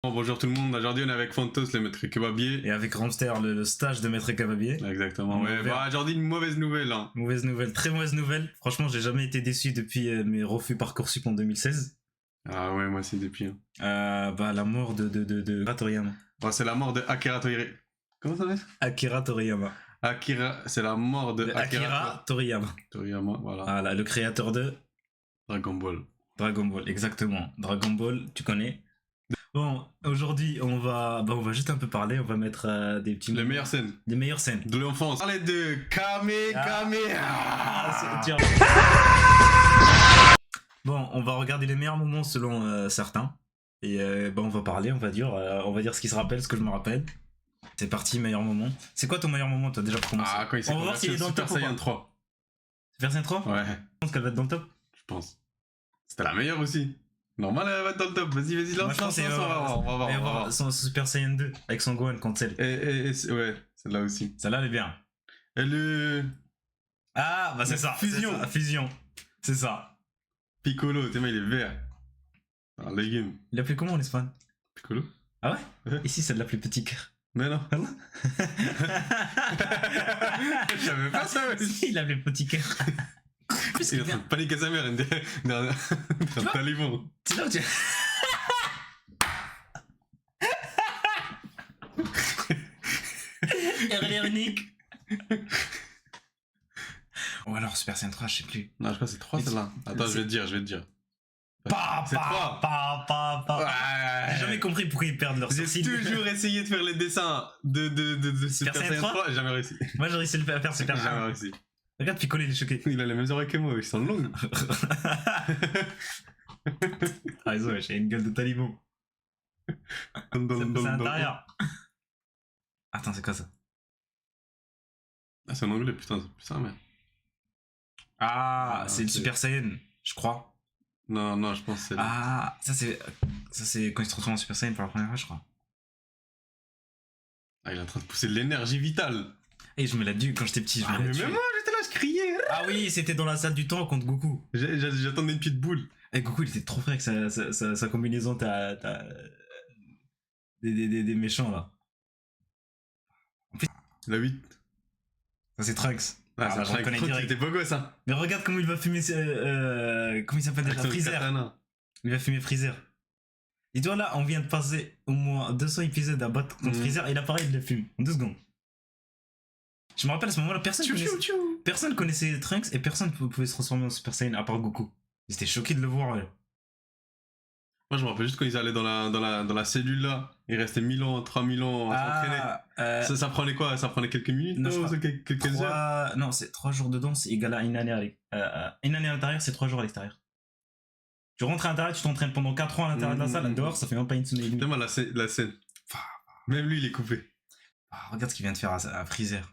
Bonjour tout le monde, aujourd'hui on est avec Fantos, le maître kebabier. Et avec Ramster, le stage de maître kebabier. Exactement, ouais. Bah, aujourd'hui une mauvaise nouvelle. Hein. Mauvaise nouvelle, très mauvaise nouvelle. Franchement, j'ai jamais été déçu depuis mes refus Parcoursup en 2016. Ah ouais, moi aussi depuis. Hein. La mort de Akira Toriyama. Bah, c'est la mort de Akira Toriyama. Comment ça s'appelle Akira Toriyama. C'est la mort de Akira Toriyama. Toriyama, voilà. Voilà, le créateur de Dragon Ball. Dragon Ball, exactement. Dragon Ball, tu connais. Bon, aujourd'hui, on va juste un peu parler, on va mettre des petits... Les meilleures scènes. Les meilleures scènes. De l'enfance. Parler de Kamehameha. Bon, on va regarder les meilleurs moments selon certains. Et on va parler, on va dire ce qui se rappelle, ce que je me rappelle. C'est parti, meilleur moment. C'est quoi ton meilleur moment, toi, déjà, pour commencer? Ah, quand il s'est converti au Super Saiyan 3. Super Saiyan 3? Ouais. Je pense qu'elle va être dans le top. Je pense. C'était la meilleure aussi. Normal, elle va être dans le top. Vas-y, lance. On va voir. Son Super Saiyan 2 avec son Gohan contre celle. Ouais, celle-là aussi. Celle-là, elle est bien. Et le... Ah, bah c'est ça. Fusion. Fusion. C'est ça. Piccolo, t'es il est vert. Un légume. Il l'appelait comment en Espagne? Piccolo. Ah ouais? Ici, c'est de l'appeler petit cœur. Mais non. Je savais pas ça aussi. Il l'appelait petit cœur. Il est en train de paniquer sa mère derrière un taliban. C'est là où tu... Erreur unique. Ou alors Super Saiyan 3, je sais plus. Non, je crois que c'est 3 celle-là. Attends, je vais te dire. C'est 3. J'ai jamais compris pourquoi ils perdent leur sourcils. J'ai toujours essayé de faire les dessins de Super Saiyan 3 et j'ai jamais réussi. Moi j'ai réussi à le faire Super Saiyan. J'ai jamais réussi. Regarde Piccolo, il est choqué. Il a les mêmes oreilles que moi, ils sont longues. Ah raison, j'ai une gueule de taliban. C'est l'intérieur. Attends, c'est quoi ça? Ah, c'est en anglais, putain, c'est plus ça, mais... Ah, c'est le Super Saiyan, je crois. Non, je pense que c'est... Ah, ça c'est quand il se transforme en Super Saiyan pour la première fois, je crois. Ah, il est en train de pousser de l'énergie vitale. Et je me l'ai dû quand j'étais petit. Mais même moi, j'étais là, je criais. Ah oui, c'était dans la salle du temps contre Goku. J'attendais une petite boule. Et Goku, il était trop frais avec sa combinaison, des méchants là. En plus, la 8. Ça c'est Trunks. Ah, ça Trunks, il était beau gosse, hein. Mais regarde comment il va fumer. Comment il s'appelle déjà? Freezer. Il va fumer Freezer. Et toi là, on vient de passer au moins 200 épisodes à battre contre Freezer et là pareil, il le fume en 2 secondes. Je me rappelle à ce moment-là, personne connaissait Trunks et personne pouvait se transformer en Super Saiyan à part Goku. Ils étaient choqués de le voir. Ouais. Moi je me rappelle juste quand ils allaient dans la cellule là, ils restaient 1000 ans, 3000 ans à s'entraîner. Ça prenait quoi? Ça prenait quelques minutes? Non, quelques heures? Non, c'est 3 jours dedans, c'est égal à une année à l'intérieur, c'est 3 jours à l'extérieur. Tu rentres à l'intérieur, tu t'entraînes pendant 4 ans à l'intérieur de la salle, dehors ça fait même pas une semaine et demie. Tellement la scène. Même lui il est coupé. Regarde ce qu'il vient de faire à Freezer.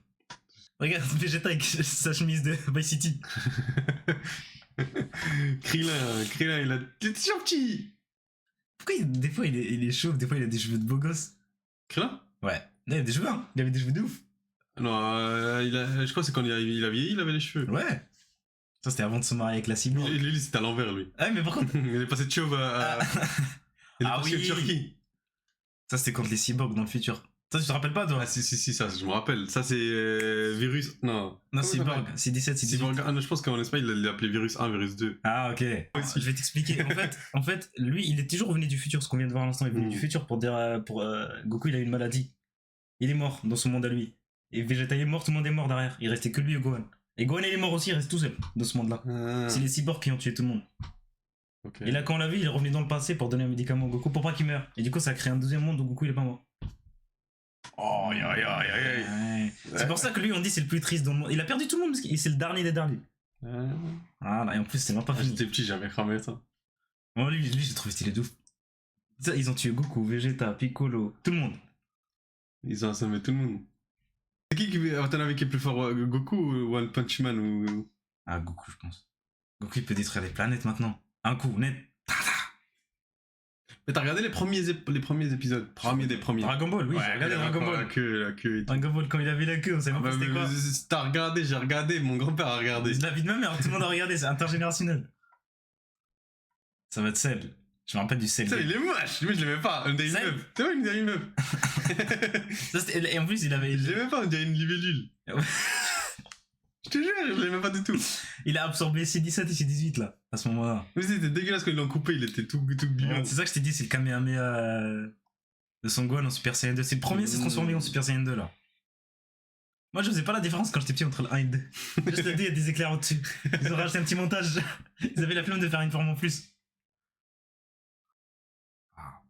Regarde Vegeta avec sa chemise de Vice City. Krillin, il a des petit. Pourquoi des fois il est chauve, des fois il a des cheveux de beau gosse? Krillin? Ouais. Il avait des cheveux, hein. Il avait des cheveux de ouf. Non, je crois que c'est quand il a vieilli, il avait les cheveux. Ouais. Ça c'était avant de se marier avec la cyborg. Lui c'était à l'envers lui. Ah mais par contre... il est passé de chauve à... Il est passé de Turquie. Ça c'était contre les cyborgs dans le futur. Ça, tu te rappelles pas, toi? Ah, si, ça, je me rappelle. Ça, c'est Virus. Non, Cyborg. C'est 17, c'est 18. Cyborg. Ah, non, je pense qu'en Espagne, il l'a appelé Virus 1, Virus 2. Ah, ok. Je vais t'expliquer. En fait, lui, il est toujours venu du futur, ce qu'on vient de voir à l'instant. Il est venu du futur pour dire. Goku, il a eu une maladie. Il est mort dans son monde à lui. Et Vegeta, il est mort, tout le monde est mort derrière. Il restait que lui et Gohan. Et Gohan, il est mort aussi, il reste tout seul dans ce monde-là. C'est les cyborgs qui ont tué tout le monde. Okay. Et là, quand on l'a vu, il est revenu dans le passé pour donner un médicament à Goku pour pas qu'il meure. Et du coup, ça a créé un deuxième monde où Goku, il est pas mort. Oh, ouais. C'est pour ça que lui on dit c'est le plus triste dans le monde. Il a perdu tout le monde parce que c'est le dernier des derniers. Ah et en plus c'est même pas fini. J'étais petit, j'avais cramé ça. Bon, lui j'ai trouvé stylé de ouf. Ça, ils ont tué Goku, Vegeta, Piccolo, tout le monde. Ils ont assommé tout le monde. C'est qui à ton avis qui est plus fort, Goku ou One Punch Man ou... Ah Goku je pense. Goku il peut détruire les planètes maintenant. Un coup, net. Mais t'as regardé les premiers épisodes? Premier des premiers. Dragon Ball, oui, ouais, j'ai regardé Dragon Ball. La queue. Dragon Ball, quand il avait la queue, on savait même pas c'était quoi. T'as regardé, j'ai regardé, mon grand-père a regardé. C'est la vie de ma mère, tout le monde a regardé, c'est intergénérationnel. Ça va être celle. Je me rappelle du Cell Ça, Game. il est moche. Lui, je l'aimais pas. On dirait une Cell meuf. C'est vrai, on dirait une meuf. Et en plus, il avait. Je l'aimais pas, on dirait une libellule. Je te jure, je l'aimais pas du tout. Il a absorbé C17 et C18 là, à ce moment-là. Mais c'était dégueulasse quand ils l'ont coupé, il était tout bidon. C'est ça que je t'ai dit, c'est le Kamehameha de Son Gohan en Super Saiyan 2. C'est le premier à se transformer en Super Saiyan 2 là. Moi je faisais pas la différence quand j'étais petit entre le 1 et le 2. Juste le 2, il y a des éclairs au-dessus. Ils ont rajouté un petit montage. Ils avaient la flemme de faire une forme en plus.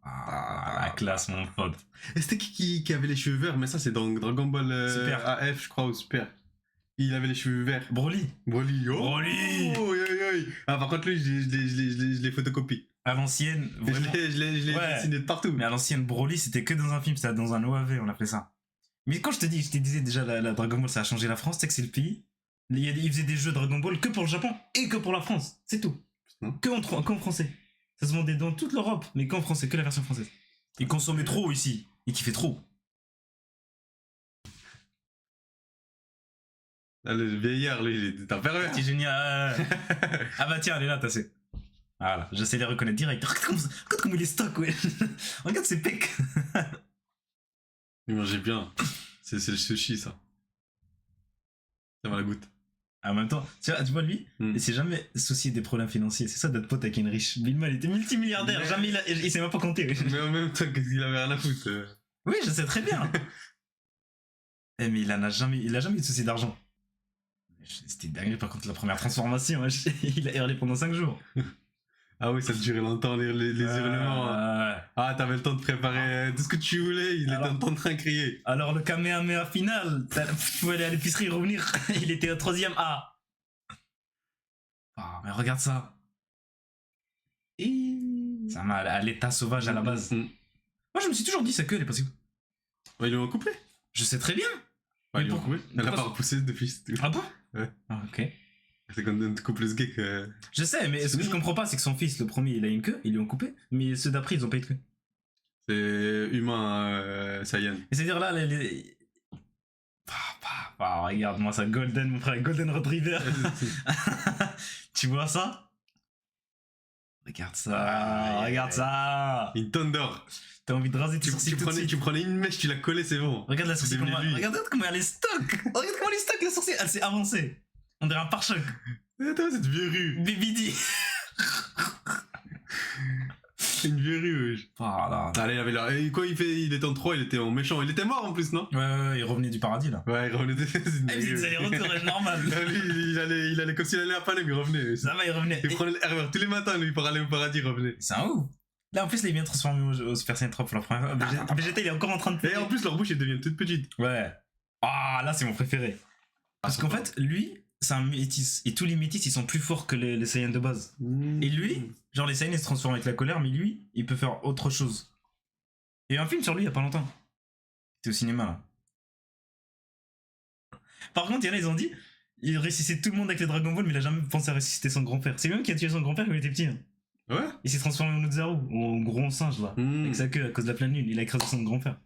La classe, mon pote. Et c'était qui avait les cheveux verts? Mais ça, c'est dans Dragon Ball Super. AF, je crois, ou Super. Il avait les cheveux verts. Broly. Broly. Oh, Broly. Oh, ah, par contre, lui, je l'ai photocopie. À l'ancienne, Je vraiment. l'ai Ouais. dessiné de partout. Mais à l'ancienne, Broly, c'était que dans un film, c'était dans un OAV, on appelait ça. Mais quand je te disais déjà, la Dragon Ball, ça a changé la France, tu sais que c'est le pays. Il faisait des jeux Dragon Ball que pour le Japon et que pour la France. C'est tout. Qu'en français. Ça se vendait dans toute l'Europe, mais qu'en français, que la version française. Ils consommaient trop ici. Ils kiffaient trop. Ah, le vieillard, lui, il était un pervers. C'est génial. Ah bah tiens, elle est là, t'as c'est. Voilà, j'essaie de les reconnaître direct. Regarde comme il est stock, ouais. Regarde ses pecs. Il mangeait bien. C'est le sushi, ça. Ça va la goutte. En même temps, tu vois lui, il s'est jamais soucié des problèmes financiers. C'est ça d'être pote avec une riche. Bilma, il était multimilliardaire. Mais... Jamais il s'est même pas compté. Mais en même temps, qu'est-ce qu'il avait rien à foutre Oui, je sais très bien. Mais il a jamais eu de souci d'argent. C'était dingue par contre la première transformation. Il a hurlé pendant 5 jours. Ah oui, ça durait longtemps les hurlements. Ah, t'avais le temps de préparer tout ce que tu voulais, il était en train de crier. Alors le Kamehameha final, tu pouvais aller à l'épicerie et revenir. Il était au 3ème A. Mais regarde ça. Ça m'a à l'état sauvage à la base. Moi je me suis toujours dit sa queue elle est passée où? Ouais, ils l'ont coupé. Je sais très bien. Ouais, ils l'ont coupé. Elle a pas repoussé depuis. Ah bon? Ouais. Ah, ok. C'est quand on te coupe le sgek. Je sais, mais ce que je comprends pas, c'est que son fils, le premier, il a une queue, ils lui ont coupé, mais ceux d'après, ils ont pas eu de queue. C'est humain, Saiyan. Et c'est-à-dire là, regarde-moi ça, Golden, mon frère, Golden Retriever. Tu vois ça? Regarde ça, regarde ça. Une Thunder. T'as envie de raser tes sourcils tout de suite. Tu prenais une mèche, tu la collais, c'est bon. Regarde la sourcil, regarde comment elle est stock. Regarde comment elle est stock, la sourcil, elle s'est avancée. On dirait un pare-choc. Attends, cette verrue. Bibidi. C'est une verrue, wesh. Voilà. Allez, il avait là. Et quoi, il était en 3, il était en méchant. Il était mort en plus, non? Ouais, il revenait du paradis là. Ouais, il revenait. Il faisait des allers-retours, normal. Lui, il allait comme s'il allait à Panem, il revenait. Ça va, il revenait. Il prenait le RER tous les matins, lui, pour aller au paradis, il revenait. C'est un ouf. Là, en plus, là, il vient de transformer au Super Saiyan 3 pour la première fois. Vegeta, il est encore en train de. Et en plus, leur bouche, elle devient toute petite. Ouais. Ah, là, c'est mon préféré. Parce qu'en fait, lui, c'est un métis. Et tous les métis, ils sont plus forts que les Saiyans de base. Et lui, genre, les Saiyans, ils se transforment avec la colère, mais lui, il peut faire autre chose. Il y a eu un film sur lui il y a pas longtemps. C'était au cinéma, là. Par contre, il y en a, ils ont dit, il ressuscitait tout le monde avec les Dragon Ball, mais il a jamais pensé à ressusciter son grand-père. C'est lui-même qui a tué son grand-père quand il était petit. Hein. Ouais. Il s'est transformé en Ozaru, en gros singe, là. Avec sa queue à cause de la pleine lune. Il a écrasé son grand-père.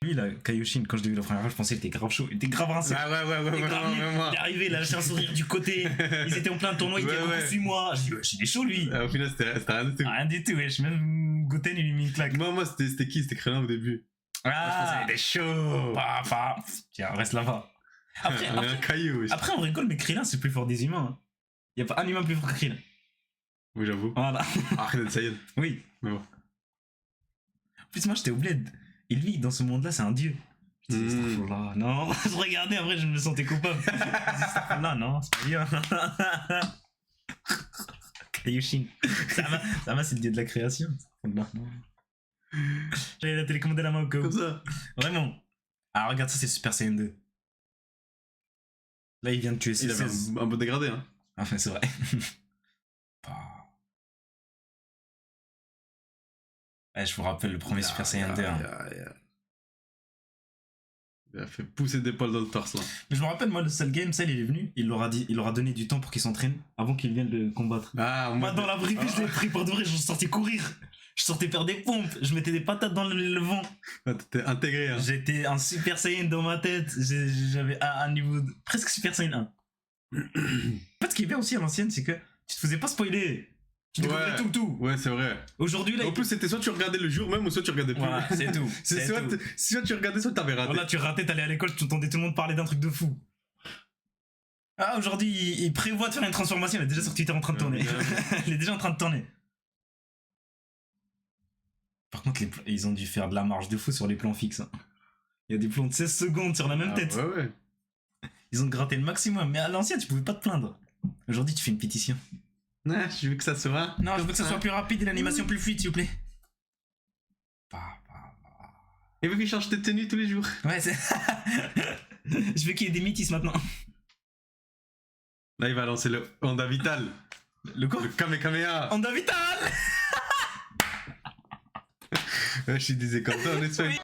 Lui, là, Kaioshin, quand je l'ai vu la première fois, je pensais qu'il était grave chaud. Il était grave rincé. Ah ouais. Il est arrivé, il a lâché un sourire du côté. Ils étaient en plein tournoi, il était suis-moi. Je dis, wesh, il est chaud, lui. Au final, c'était rien du tout. Rien du tout, wesh. Même Goten, il lui met une claque. Moi, c'était qui? C'était Krillin au début. Ah, je pensais qu'il était chaud. Tiens, reste là-bas. Après, on rigole, mais Krillin, c'est le plus fort des humains. Hein. Y a pas un humain plus fort que Krillin. Oui, j'avoue. Voilà. Arrête Saiyan. Oui. Mais bon. En plus, moi, j'étais oublié. Et lui, dans ce monde-là, c'est un dieu. Je disais, là, non. Je regardais, après, je me sentais coupable. Je disais, là, non, c'est pas bien. Kaioshin. Sama, c'est le dieu de la création. Là, non. J'avais la télécommande à la main au cas où. Comme ça. Vraiment. Ah, regarde, ça, c'est Super Saiyan 2. Là, il vient de tuer Il avait un peu dégradé, hein. Enfin, c'est vrai. Ouais, je vous rappelle le premier Super Saiyan 2. Il a fait pousser des poils dans le torse, là. Mais je me rappelle, moi, le Cell Game, Cell, il est venu, il leur a donné du temps pour qu'il s'entraîne avant qu'il vienne le combattre. Moi, dans la vraie vie, je l'ai pris pour de vrai, je sortais courir. Je sortais faire des pompes, je mettais des patates dans le vent. T'étais intégré, hein. J'étais un Super Saiyan dans ma tête. J'avais un niveau presque Super Saiyan 1. fait, ce qui est bien aussi à l'ancienne, c'est que tu te faisais pas spoiler. Tu découvrais tout. Ouais, c'est vrai. Aujourd'hui, là. En plus, c'était soit tu regardais le jour même ou soit tu regardais plus. Voilà, c'est tout. Soit tu regardais, soit t'avais raté. Voilà, tu ratais, t'allais à l'école, tu entendais tout le monde parler d'un truc de fou. Ah, aujourd'hui, il prévoit de faire une transformation, il est déjà sur Twitter en train de tourner. Il est déjà en train de tourner. Par contre, ils ont dû faire de la marge de fou sur les plans fixes. Hein. Il y a des plans de 16 secondes sur la même tête. Ouais. Ils ont gratté le maximum, mais à l'ancienne, tu pouvais pas te plaindre. Aujourd'hui, tu fais une pétition. Ouais, je veux que ça soit. Non, je veux que ça soit plus rapide et l'animation plus fluide, s'il vous plaît. Et veux qu'il change de tenue tous les jours. Ouais, c'est. Je veux qu'il y ait des métis maintenant. Là, il va lancer le Honda Vital. Le quoi? Le Kamehameha. Honda Vital. Ouais, je disais comme ça en Espagne.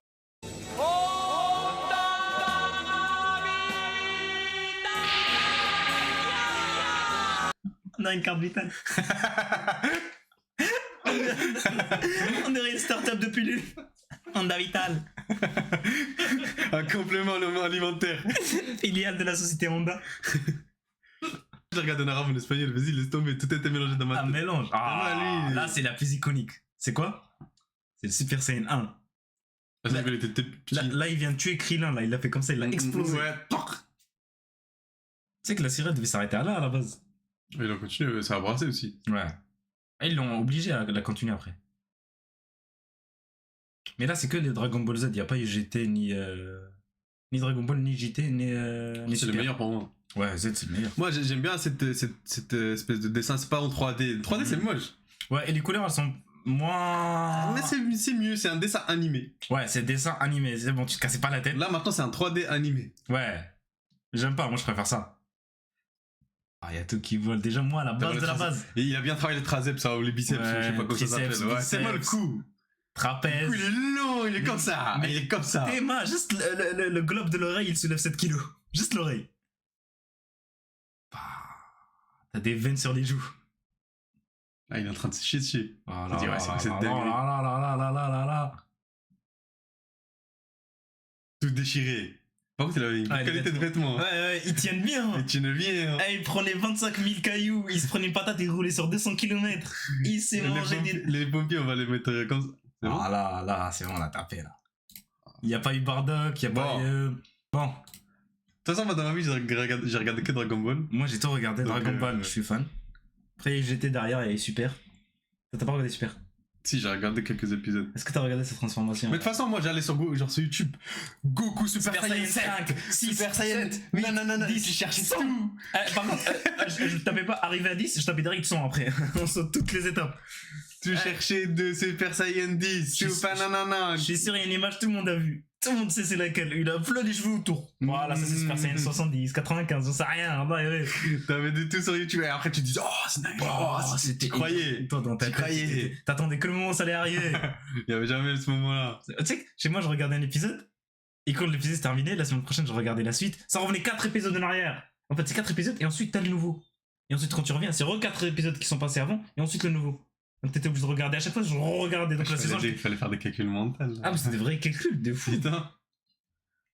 On a une carte vitale. On dirait une start-up de pilules. Honda Vital. Un complément alimentaire. Filiale de la société Honda. Je regarde un arabe en espagnol, vas-y, laisse tomber, tout était mélangé dans ma tête. Ah, mélange. Ah, là, c'est la plus iconique. C'est quoi? C'est le Super Saiyan 1. Là, il vient de tuer Krillin, là, il l'a fait comme ça, il l'a explosé. Ouais, tu sais que la série devait s'arrêter là, à la base. Il a continué, ça a brassé aussi. Ouais. Et ils l'ont obligé à la continuer après. Mais là, c'est que les Dragon Ball Z, il n'y a pas eu GT, ni Dragon Ball, ni JT, ni c'est le meilleur pour moi. Ouais, Z, c'est le meilleur. Moi, j'aime bien cette espèce de dessin, c'est pas en 3D. 3D, c'est moche. Ouais, et les couleurs, elles sont moins... Mais c'est mieux, c'est un dessin animé. Ouais, c'est dessin animé, c'est bon, tu te cassais pas la tête. Là, maintenant, c'est un 3D animé. Ouais. J'aime pas, moi, je préfère ça. Ah, il y a tout qui vole. Déjà, moi, à la base de la base. Et il a bien travaillé les triceps, ça, ou les biceps, ouais, je sais pas comment ça s'appelle. Ouais, c'est moi le coup. Trapèze. Le coup, il est long, il est comme ça. Mais il est comme ça. Théma, juste le globe de l'oreille, il soulève 7 kilos. Juste l'oreille. T'as des veines sur les joues. Ah, il est en train de se chier dessus. Oh là là là. Tout déchiré. Par contre, il avait une qualité de vêtements. Ouais, ils tiennent bien. Ils tiennent bien. Il prenait 25 000 cailloux, il se prenait une patate et il roulait sur 200 km. Il s'est mangé des... Les pompiers, on va les mettre comme ça. Ah là, c'est bon, on a tapé là. Il n'y a pas eu Bardock, il n'y a pas eu... Bon. De toute façon, moi, dans ma vie, j'ai regardé que Dragon Ball. Moi, j'ai tout regardé, Dragon Ball, je suis fan. Après, j'étais derrière, il y a Super. T'as pas regardé Super? Si, j'ai regardé quelques épisodes. Est-ce que t'as regardé cette transformation? Mais de toute façon, moi j'allais sur YouTube. Goku Super Saiyan 5, 6, Super Saiyan 8, non, 10, tu cherches 100. Par contre, je tapais pas arrivé à 10, je tapais direct 100 après. On saute toutes les étapes. Tu cherchais de Super Saiyan 10, Super Nanana. Je suis sûr, il y a une image, tout le monde a vu. Tout le monde sait c'est laquelle. Il a plein les cheveux autour. Voilà, ça c'est Super Saiyan 70, 95, on sait rien. T'avais de tout sur YouTube et après tu dis c'est tu croyais. Tu croyais. T'attendais que le moment où ça allait arriver. Il y avait jamais ce moment-là. Tu sais, chez moi, je regardais un épisode. Et quand l'épisode s'est terminé, la semaine prochaine, je regardais la suite. Ça revenait 4 épisodes en arrière. En fait, c'est 4 épisodes et ensuite t'as le nouveau. Et ensuite, quand tu reviens, c'est 4 épisodes qui sont passés avant et ensuite le nouveau. Donc t'étais obligé de regarder à chaque fois, je re-regardais. Donc la saison. Il fallait faire des calculs mentaux. Ah, mais c'est des vrais calculs, de fou. Putain.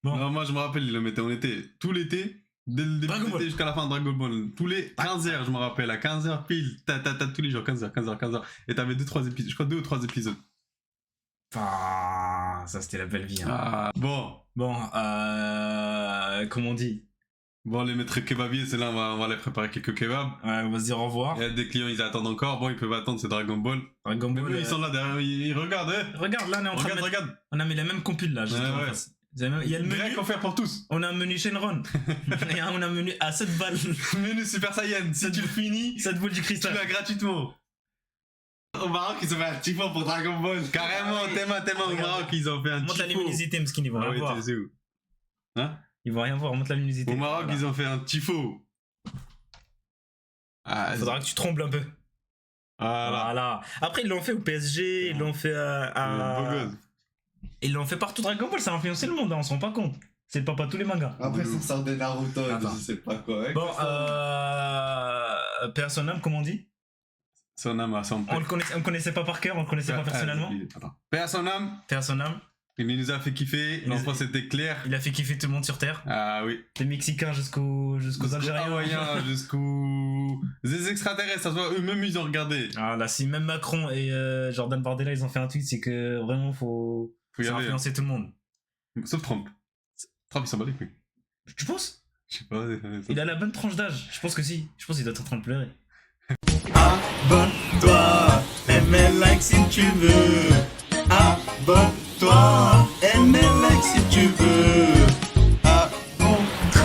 Bon. Non, moi je me rappelle, il le mettait, on était tout l'été, dès le début de l'été jusqu'à la fin de Dragon Ball. Tous les 15h, je me rappelle, à 15h pile, tous les jours, 15h. Et t'avais 2-3 épisodes, je crois 2 ou 3 épisodes. Ah, ça c'était la belle vie. Hein. Bon, comment on dit? Bon, les maîtres kebabiers, c'est là, on va aller préparer quelques kebabs. Ouais, on va se dire au revoir. Il y a des clients, ils attendent encore. Bon, ils peuvent attendre, c'est Dragon Ball. Dragon Ball. Ils sont là derrière, ils regardent, Regarde, là, on est en train de mettre... Regarde. On a mis la même compile, là. Ouais. Il y a le menu. Grec offert pour tous. On a un menu Shenron. Et on a un menu à 7 balles. Menu Super Saiyan. Si tu le finis, 7 boules du cristal. Tu l'as gratuitement. Au Maroc, ils ont fait un tifo pour Dragon Ball. Carrément, tellement au Maroc, ils ont fait un tifo. Montre la luminosité, parce qu'ils vont rien voir. C'est où? Hein? Ils vont rien voir, montre la luminosité. Au Maroc, ils ont fait un tifo. Faudra que tu trembles un peu. Voilà. Après, ils l'ont fait au PSG, ils l'ont fait à... Ils l'ont fait partout. Dragon Ball, ça a influencé le monde, hein, on se rend pas compte. C'est le papa de tous les mangas. Après, ça sort des Naruto, je sais pas quoi. Bon, Père son âme, comment on dit? Son âme à son père. On le connaissait pas par cœur, on le connaissait pas personnellement. Père son âme. Père son âme. Il nous a fait kiffer, l'enfant c'était clair. Il a fait kiffer tout le monde sur Terre. Ah oui. Des Mexicains jusqu'aux Algériens. Hawaïens, jusqu'aux des extraterrestres, ça se voit, eux-mêmes ils ont regardé. Ah là, si même Macron et Jordan Bardella ils ont fait un tweet, c'est que vraiment faut y aller. influencer tout le monde. Sauf Trump. Trump il s'en bat les couilles. Tu penses? Je sais pas. Il a la bonne tranche d'âge. Je pense que si. Je pense qu'il doit être en train de pleurer. Abonne-toi, mets like si tu veux. Abonne-toi, mets like si tu veux. Abonne-toi.